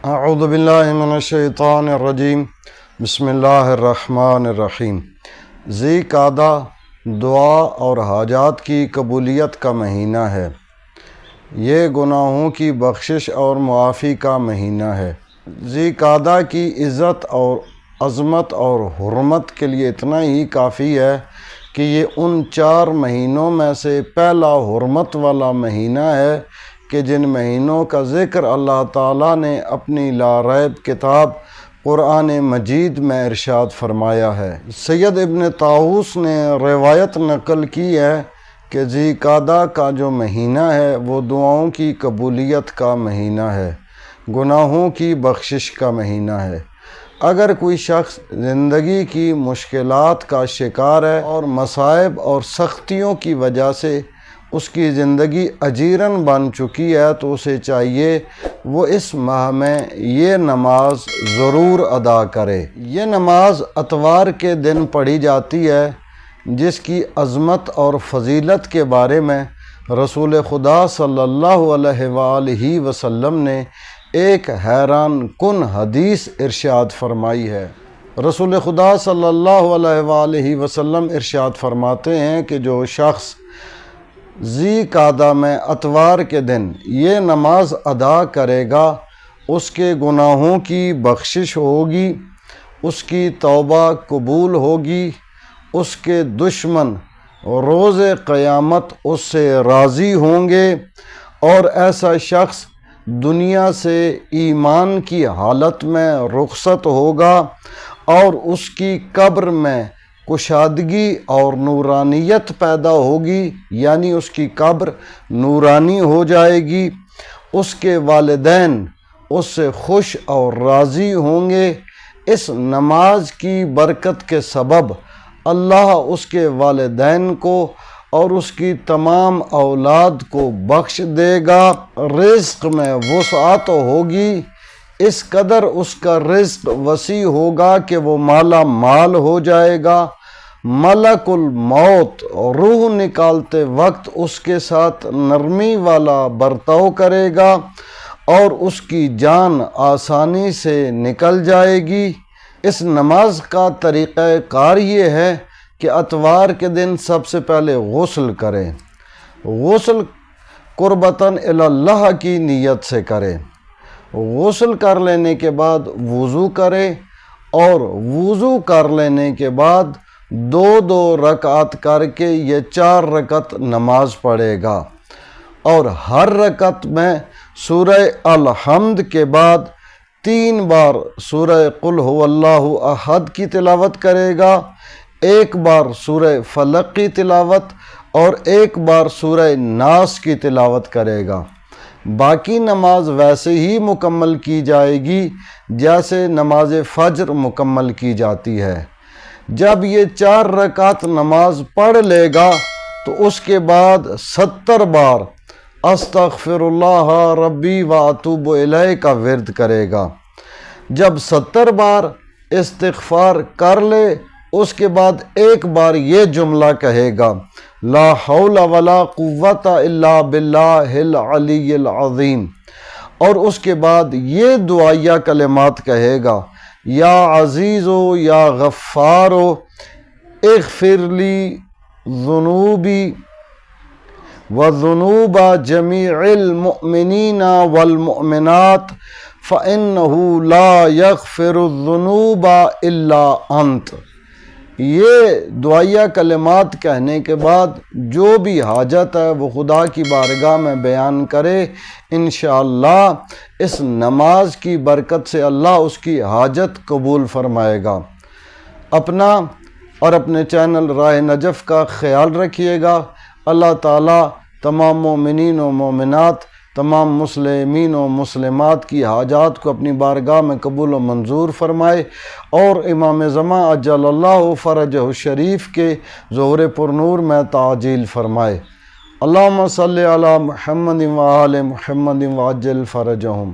اعوذ باللہ من الشیطان الرجیم بسم اللہ الرحمن الرحیم۔ ذی قعدہ دعا اور حاجات کی قبولیت کا مہینہ ہے۔ یہ گناہوں کی بخشش اور معافی کا مہینہ ہے۔ ذی قعدہ کی عزت اور عظمت اور حرمت کے لیے اتنا ہی کافی ہے کہ یہ ان 4 مہینوں میں سے پہلا حرمت والا مہینہ ہے کہ جن مہینوں کا ذکر اللہ تعالیٰ نے اپنی لا ریب کتاب قرآن مجید میں ارشاد فرمایا ہے۔ سید ابن طاووس نے روایت نقل کی ہے کہ ذی قعدہ کا جو مہینہ ہے وہ دعاؤں کی قبولیت کا مہینہ ہے، گناہوں کی بخشش کا مہینہ ہے۔ اگر کوئی شخص زندگی کی مشکلات کا شکار ہے اور مصائب اور سختیوں کی وجہ سے اس کی زندگی اجیرن بن چکی ہے تو اسے چاہیے وہ اس ماہ میں یہ نماز ضرور ادا کرے۔ یہ نماز اتوار کے دن پڑھی جاتی ہے، جس کی عظمت اور فضیلت کے بارے میں رسول خدا صلی اللہ علیہ وآلہ وسلم نے ایک حیران کن حدیث ارشاد فرمائی ہے۔ رسول خدا صلی اللہ علیہ وآلہ وسلم ارشاد فرماتے ہیں کہ جو شخص ذی قعدہ میں اتوار کے دن یہ نماز ادا کرے گا اس کے گناہوں کی بخشش ہوگی، اس کی توبہ قبول ہوگی، اس کے دشمن روز قیامت اس سے راضی ہوں گے، اور ایسا شخص دنیا سے ایمان کی حالت میں رخصت ہوگا اور اس کی قبر میں کشادگی اور نورانیت پیدا ہوگی، یعنی اس کی قبر نورانی ہو جائے گی، اس کے والدین اس سے خوش اور راضی ہوں گے۔ اس نماز کی برکت کے سبب اللہ اس کے والدین کو اور اس کی تمام اولاد کو بخش دے گا، رزق میں وسعت ہوگی، اس قدر اس کا رزق وسیع ہوگا کہ وہ مالا مال ہو جائے گا۔ ملک الموت روح نکالتے وقت اس کے ساتھ نرمی والا برتاؤ کرے گا اور اس کی جان آسانی سے نکل جائے گی۔ اس نماز کا طریقہ کار یہ ہے کہ اتوار کے دن سب سے پہلے غسل کریں، غسل قربتاً الی اللہ کی نیت سے کریں، غسل کر لینے کے بعد وضو کرے اور وضو کر لینے کے بعد 2 رکعت کر کے یہ 4 رکعت نماز پڑھے گا، اور ہر رکعت میں سورہ الحمد کے بعد 3 بار سورہ قل هو اللہ احد کی تلاوت کرے گا، 1 بار سورہ فلق کی تلاوت اور 1 بار سورہ ناس کی تلاوت کرے گا۔ باقی نماز ویسے ہی مکمل کی جائے گی جیسے نماز فجر مکمل کی جاتی ہے۔ جب یہ 4 رکعت نماز پڑھ لے گا تو اس کے بعد 70 بار استغفر اللہ ربی واتوب الیہ کا ورد کرے گا۔ جب 70 بار استغفار کر لے اس کے بعد 1 بار یہ جملہ کہے گا، لا حول ولا قوت الا باللہ العلی العظیم، اور اس کے بعد یہ دعائیہ کلمات کہے گا، یا عزیزو یا غفارو اغفر لی ذنوبی وذنوب جمیع المؤمنین والمؤمنات فإنہ لا یغفر الذنوب الا انت۔ یہ دعائیہ کلمات کہنے کے بعد جو بھی حاجت ہے وہ خدا کی بارگاہ میں بیان کرے، انشاءاللہ اس نماز کی برکت سے اللہ اس کی حاجت قبول فرمائے گا۔ اپنا اور اپنے چینل راہ نجف کا خیال رکھیے گا۔ اللہ تعالیٰ تمام مومنین و مومنات، تمام مسلمین و مسلمات کی حاجات کو اپنی بارگاہ میں قبول و منظور فرمائے، اور امام زمان عجل اللہ فرجہ الشریف کے ظہور پرنور میں تعجیل فرمائے۔ اللہم صلی علی محمد و آل محمد وعجل فرجہم۔